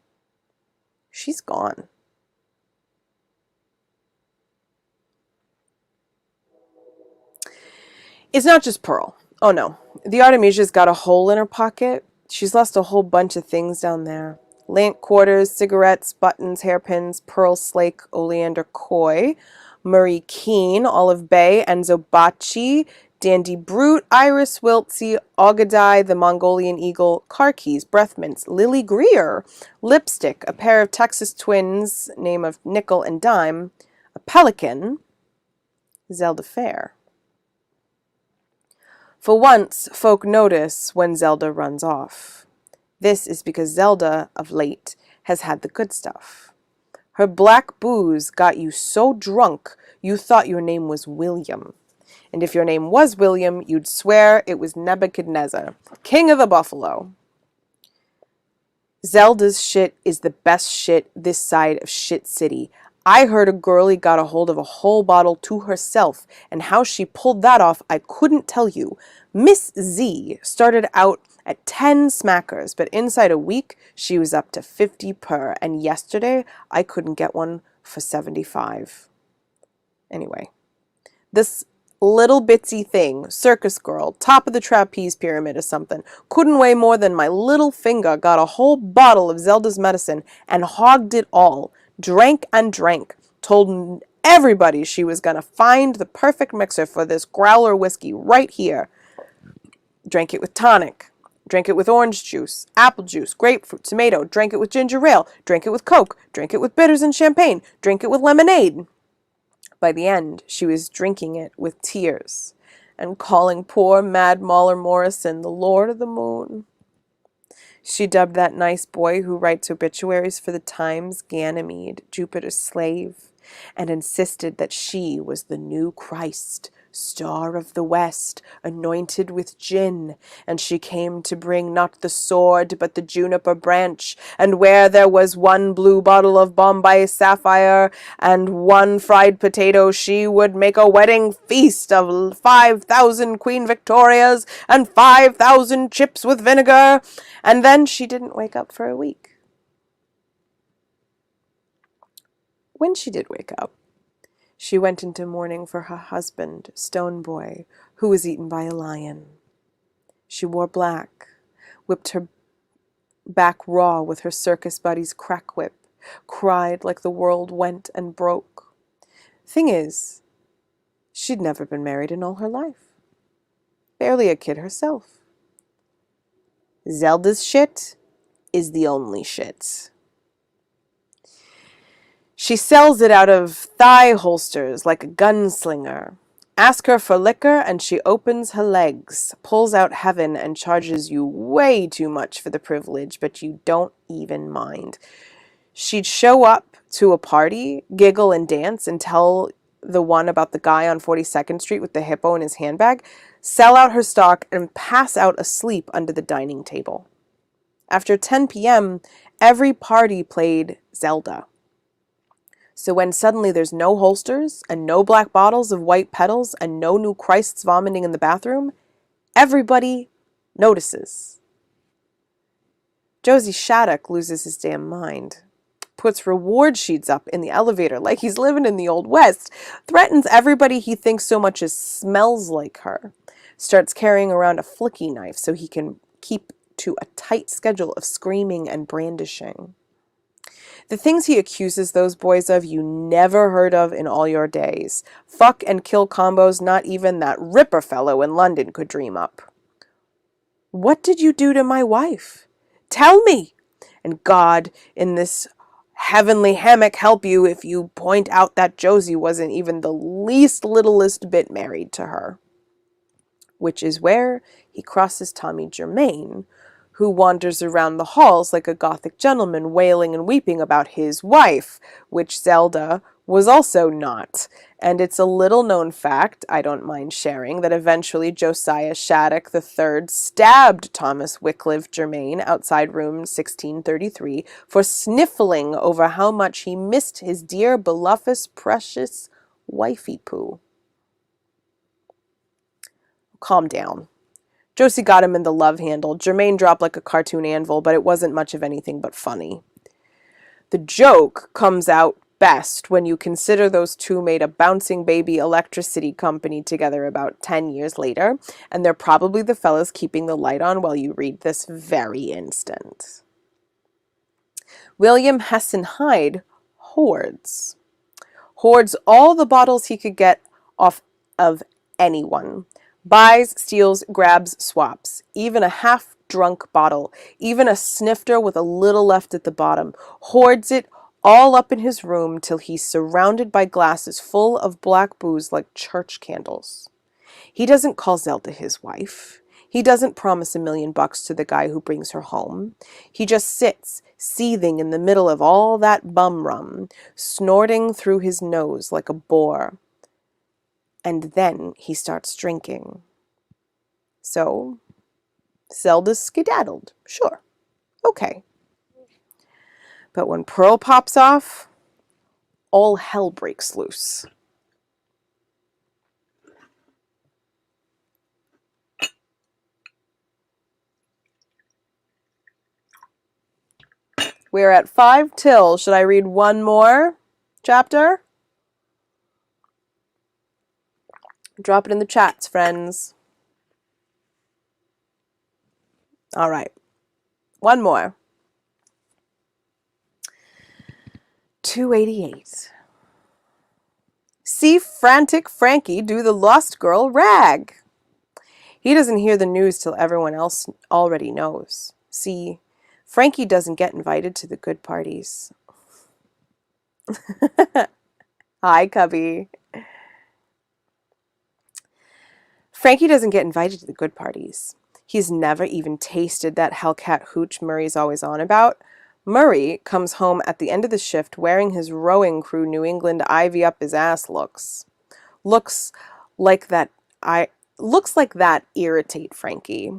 she's gone. It's not just Pearl. Oh no, the Artemisia's got a hole in her pocket. She's lost a whole bunch of things down there. Lant quarters, cigarettes, buttons, hairpins, Pearl Slake, Oleander Coy, Murray Keene, Olive Bay, Enzo Bacci, Dandy Brute, Iris Wiltsey, Ogadai, the Mongolian Eagle, car keys, breath mints, Lily Greer, lipstick, a pair of Texas twins, name of Nickel and Dime, a pelican, Zelda Fair. For once, folk notice when Zelda runs off. This is because Zelda, of late, has had the good stuff. Her black booze got you so drunk you thought your name was William. And if your name was William, you'd swear it was Nebuchadnezzar, king of the buffalo. Zelda's shit is the best shit this side of Shit City. I heard a girlie got a hold of a whole bottle to herself, and how she pulled that off I couldn't tell you. Miss Z started out at 10 smackers, but inside a week she was up to 50 per, and yesterday I couldn't get one for 75. Anyway, this little bitsy thing, circus girl, top of the trapeze pyramid or something, couldn't weigh more than my little finger, got a whole bottle of Zelda's medicine and hogged it all. Drank and drank. Told everybody she was going to find the perfect mixer for this growler whiskey right here. Drank it with tonic. Drank it with orange juice, apple juice, grapefruit, tomato. Drank it with ginger ale. Drank it with Coke. Drank it with bitters and champagne. Drank it with lemonade. By the end, she was drinking it with tears and calling poor Mad Mauler Morrison the Lord of the Moon. She dubbed that nice boy who writes obituaries for the Times Ganymede, Jupiter's slave, and insisted that she was the new Christ, star of the west, anointed with gin, and she came to bring not the sword but the juniper branch, and where there was one blue bottle of Bombay sapphire and one fried potato, she would make a wedding feast of 5,000 Queen Victorias and 5,000 chips with vinegar, and then she didn't wake up for a week. When she did wake up, she went into mourning for her husband, Stone Boy, who was eaten by a lion. She wore black, whipped her back raw with her circus buddy's crack whip, cried like the world went and broke. Thing is, she'd never been married in all her life. Barely a kid herself. Zelda's shit is the only shit. She sells it out of thigh holsters like a gunslinger. Ask her for liquor and she opens her legs, pulls out heaven and charges you way too much for the privilege, but you don't even mind. She'd show up to a party, giggle and dance and tell the one about the guy on 42nd Street with the hippo in his handbag, sell out her stock and pass out asleep under the dining table. After 10 p.m., every party played Zelda. So when suddenly there's no holsters and no black bottles of white petals and no new Christs vomiting in the bathroom, everybody notices. Josie Shattuck loses his damn mind, puts reward sheets up in the elevator like he's living in the Old West, threatens everybody he thinks so much as smells like her, starts carrying around a flicky knife so he can keep to a tight schedule of screaming and brandishing. The things he accuses those boys of you never heard of in all your days. Fuck and kill combos not even that Ripper fellow in London could dream up. What did you do to my wife? Tell me! And God, in this heavenly hammock, help you if you point out that Josie wasn't even the least littlest bit married to her. Which is where he crosses Tommy Germain, who wanders around the halls like a Gothic gentleman wailing and weeping about his wife, which Zelda was also not. And it's a little-known fact, I don't mind sharing, that eventually Josiah Shattuck III stabbed Thomas Wycliffe Germain outside room 1633 for sniffling over how much he missed his dear, beloved, precious wifey-poo. Calm down. Josie got him in the love handle. Germain dropped like a cartoon anvil, but it wasn't much of anything but funny. The joke comes out best when you consider those two made a bouncing baby electricity company together about 10 years later, and they're probably the fellas keeping the light on while you read this very instant. William Hesson Hyde hoards. Hoards all the bottles he could get off of anyone. Buys, steals, grabs, swaps. Even a half-drunk bottle. Even a snifter with a little left at the bottom. Hoards it all up in his room till he's surrounded by glasses full of black booze like church candles. He doesn't call Zelda his wife. He doesn't promise $1 million to the guy who brings her home. He just sits, seething in the middle of all that bum rum, snorting through his nose like a boar. And then he starts drinking. So, Zelda's skedaddled. Sure. Okay. But when Pearl pops off, all hell breaks loose. We're at 5 till. Should I read one more chapter? Drop it in the chats, friends. All right. One more. 288. See frantic Frankie do the lost girl rag. He doesn't hear the news till everyone else already knows. See, Frankie doesn't get invited to the good parties. Hi, Cubby. Frankie doesn't get invited to the good parties. He's never even tasted that Hellcat hooch Murray's always on about. Murray comes home at the end of the shift wearing his rowing crew New England ivy up his ass looks. Looks like that irritate Frankie.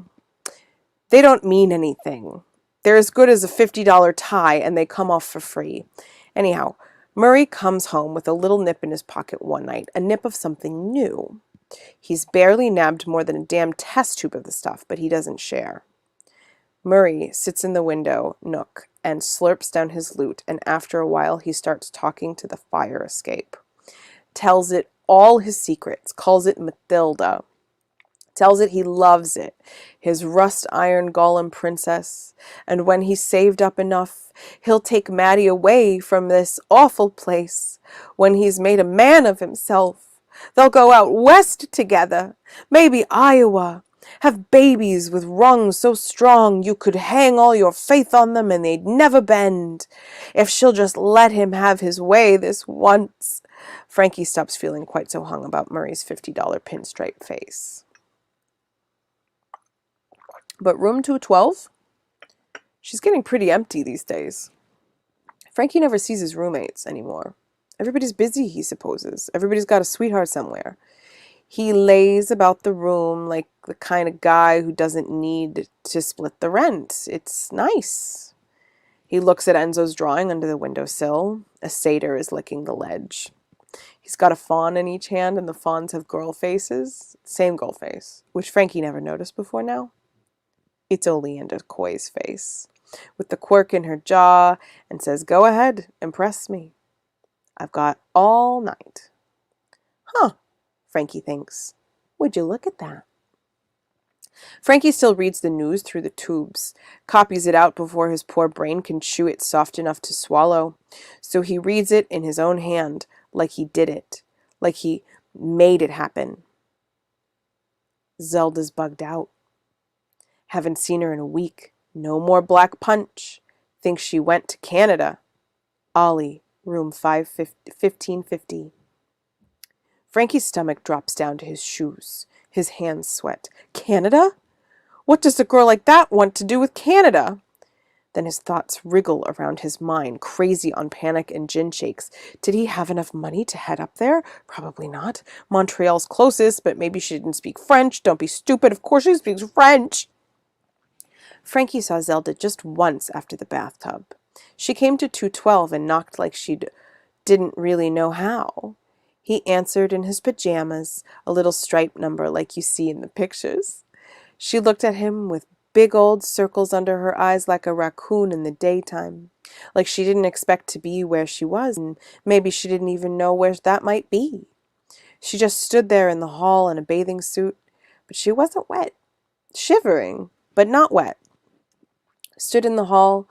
They don't mean anything. They're as good as a $50 tie and they come off for free. Anyhow, Murray comes home with a little nip in his pocket one night, a nip of something new. He's barely nabbed more than a damn test tube of the stuff, but he doesn't share. Murray sits in the window nook and slurps down his loot, and after a while he starts talking to the fire escape. Tells it all his secrets, calls it Mathilda. Tells it he loves it, his rust iron golem princess, and when he's saved up enough, he'll take Maddie away from this awful place. When he's made a man of himself, they'll go out west together, maybe Iowa, have babies with rungs so strong you could hang all your faith on them and they'd never bend. If she'll just let him have his way this once. Frankie stops feeling quite so hung about Murray's $50 pinstripe face. But room 212? She's getting pretty empty these days. Frankie never sees his roommates anymore. Everybody's busy, he supposes. Everybody's got a sweetheart somewhere. He lays about the room like the kind of guy who doesn't need to split the rent. It's nice. He looks at Enzo's drawing under the windowsill. A satyr is licking the ledge. He's got a fawn in each hand, and the fawns have girl faces. Same girl face, which Frankie never noticed before now. It's Olinda Coy's face, with the quirk in her jaw, and says, "Go ahead, impress me. I've got all night." Huh, Frankie thinks. Would you look at that? Frankie still reads the news through the tubes, copies it out before his poor brain can chew it soft enough to swallow. So he reads it in his own hand, like he did it, like he made it happen. Zelda's bugged out. Haven't seen her in a week. No more black punch. Thinks she went to Canada. Ollie, room 1550. Frankie's stomach drops down to his shoes. His hands sweat. Canada? What does a girl like that want to do with Canada? Then his thoughts wriggle around his mind, crazy on panic and gin shakes. Did he have enough money to head up there? Probably not. Montreal's closest, but maybe she didn't speak French. Don't be stupid. Of course she speaks French. Frankie saw Zelda just once after the bathtub. She came to 212 and knocked like she didn't really know how. He answered in his pajamas, a little striped number like you see in the pictures. She looked at him with big old circles under her eyes like a raccoon in the daytime, like she didn't expect to be where she was, and maybe she didn't even know where that might be. She just stood there in the hall in a bathing suit, but she wasn't wet. Shivering, but not wet. Stood in the hall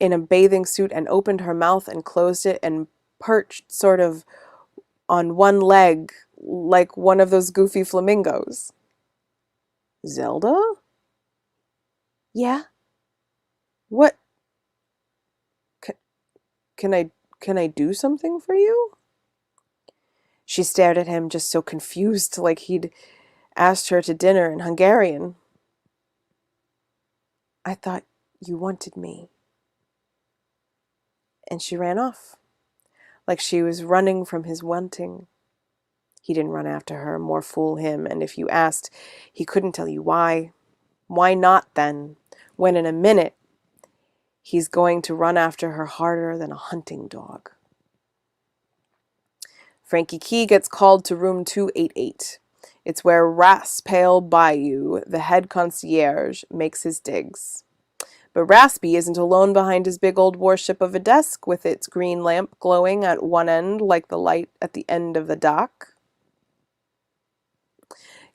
in a bathing suit and opened her mouth and closed it and perched sort of on one leg like one of those goofy flamingos. Zelda? Yeah? What? Can I do something for you? She stared at him just so confused, like he'd asked her to dinner in Hungarian. I thought you wanted me. And she ran off, like she was running from his wanting. He didn't run after her, more fool him, and if you asked, he couldn't tell you why. Why not, then, when in a minute he's going to run after her harder than a hunting dog? Frankie Key gets called to room 288. It's where Raspale Bayou, the head concierge, makes his digs. But Raspy isn't alone behind his big old warship of a desk with its green lamp glowing at one end like the light at the end of the dock.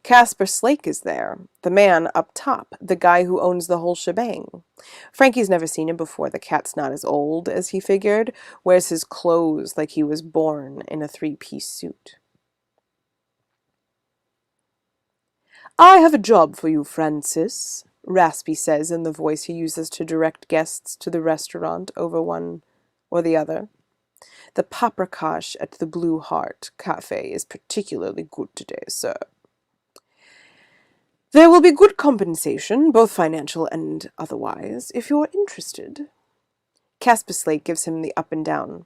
Casper Slake is there, the man up top, the guy who owns the whole shebang. Frankie's never seen him before. The cat's not as old as he figured, wears his clothes like he was born in a three-piece suit. I have a job for you, Francis, Raspy says in the voice he uses to direct guests to the restaurant over one or the other. The paprikash at the Blue Heart Cafe is particularly good today, sir. There will be good compensation, both financial and otherwise, if you're interested. Casper Slate gives him the up and down.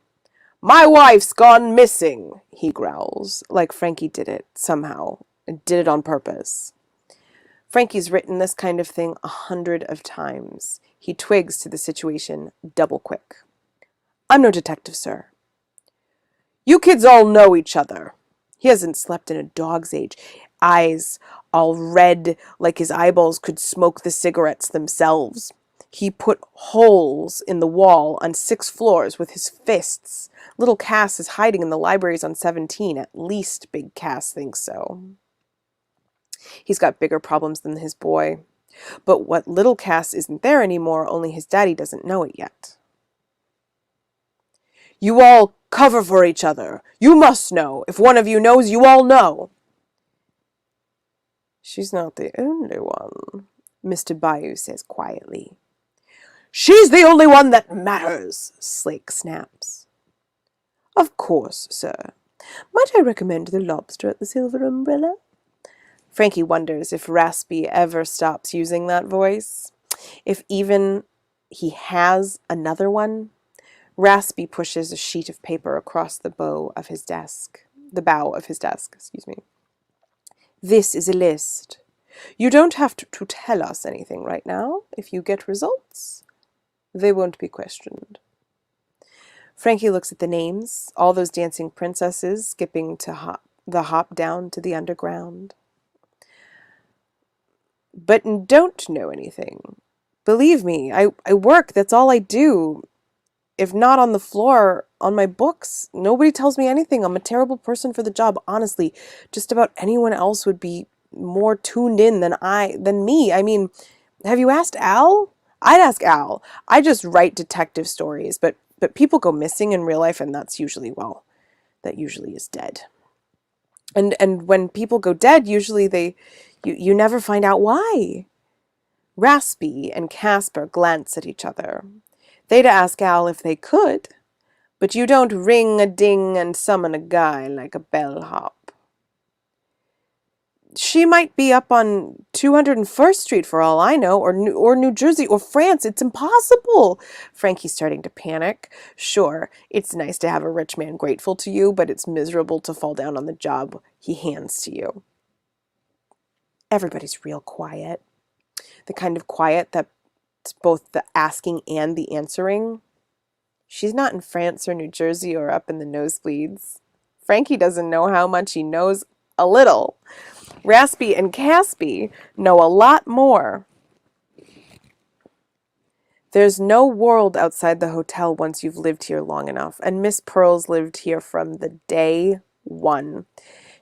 My wife's gone missing, he growls, like Frankie did it, somehow, and did it on purpose. Frankie's written this kind of thing 100 times. He twigs to the situation double quick. I'm no detective, sir. You kids all know each other. He hasn't slept in a dog's age. Eyes all red, like his eyeballs could smoke the cigarettes themselves. He put holes in the wall on 6 floors with his fists. Little Cass is hiding in the libraries on 17. At least Big Cass thinks so. He's got bigger problems than his boy. But what little Cass isn't there anymore, only his daddy doesn't know it yet. You all cover for each other. You must know. If one of you knows, you all know. She's not the only one, Mr. Bayou says quietly. She's the only one that matters, Slake snaps. Of course, sir. Might I recommend the lobster at the Silver Umbrella? Frankie wonders if Raspy ever stops using that voice. If even he has another one. Raspy pushes a sheet of paper across the bow of his desk. This is a list. You don't have to tell us anything right now. If you get results, they won't be questioned. Frankie looks at the names, all those dancing princesses skipping to the hop down to the underground. But don't know anything. Believe me, I work, that's all I do. If not on the floor, on my books, nobody tells me anything. I'm a terrible person for the job, honestly. Just about anyone else would be more tuned in than me. I mean, have you asked Al? I'd ask Al. I just write detective stories, but people go missing in real life, and that usually is dead. And when people go dead, usually you never find out why. Raspy and Casper glance at each other. They'd ask Al if they could, but you don't ring a ding and summon a guy like a bellhop. She might be up on 201st Street for all I know, or New Jersey, or France. It's impossible. Frankie's starting to panic. Sure, it's nice to have a rich man grateful to you, but it's miserable to fall down on the job he hands to you. Everybody's real quiet. The kind of quiet that's both the asking and the answering. She's not in France or New Jersey or up in the nosebleeds. Frankie doesn't know how much he knows a little. Raspy and Caspy know a lot more. There's no world outside the hotel once you've lived here long enough, and Miss Pearl's lived here from the day one.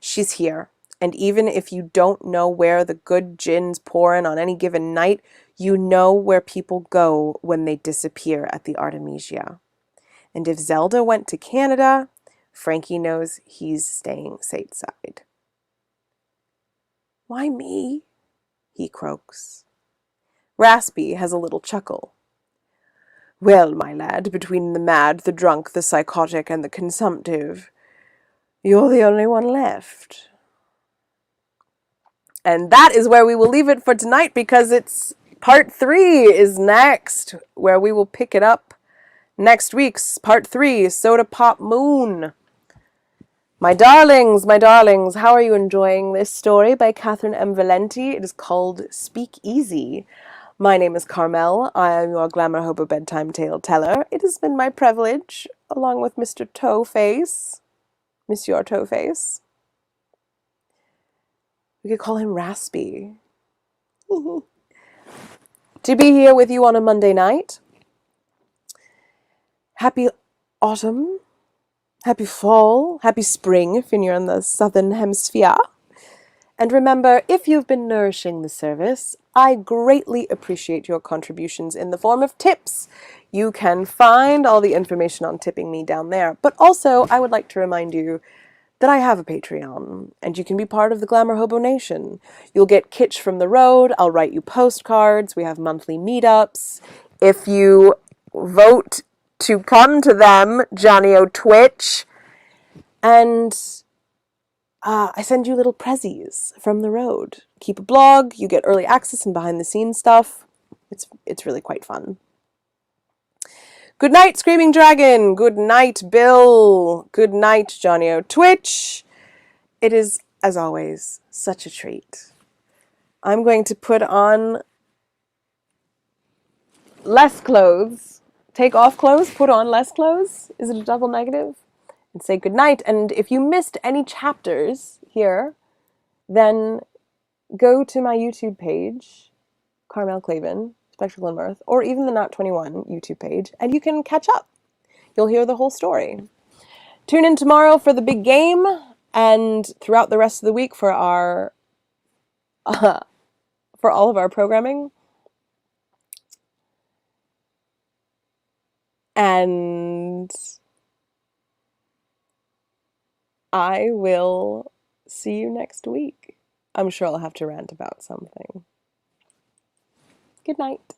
She's here, and even if you don't know where the good gin's pouring on any given night, you know where people go when they disappear at the Artemisia. And if Zelda went to Canada, Frankie knows he's staying stateside. Why me? He croaks. Raspy has a little chuckle. Well, my lad, between the mad, the drunk, the psychotic, and the consumptive, you're the only one left. And that is where we will leave it for tonight, because it's part 3 is next, where we will pick it up next week's part 3, Soda Pop Moon. My darlings, how are you enjoying this story by Cathrynne M Valente? It is called Speak Easy. My name is Carmel. I am your GlamourHobo bedtime tale teller. It has been my privilege, along with Mr. Toeface, Monsieur Toeface. We could call him Raspy. To be here with you on a Monday night. Happy autumn. Happy fall, happy spring if you're in the southern hemisphere. And remember, if you've been nourishing the service, I greatly appreciate your contributions in the form of tips. You can find all the information on tipping me down there. But also, I would like to remind you that I have a Patreon, and you can be part of the GlamourHobo Nation. You'll get kitsch from the road, I'll write you postcards, we have monthly meetups. If you vote to come to them, Johnny O Twitch, and I send you little prezzies from the road. keep a blog. You get early access and behind the scenes stuff. It's really quite fun. Good night, Screaming Dragon. Good night, Bill. Good night, Johnny O. Twitch. It is, as always, such a treat. I'm going to put on less clothes. Take off clothes, put on less clothes. Is it a double negative? And say goodnight. And if you missed any chapters here, then go to my YouTube page, Carmel Clavin, Spectacle and Mirth, or even the Not 21 YouTube page, and you can catch up. You'll hear the whole story. Tune in tomorrow for the big game, and throughout the rest of the week for our for all of our programming. And I will see you next week. I'm sure I'll have to rant about something. Good night.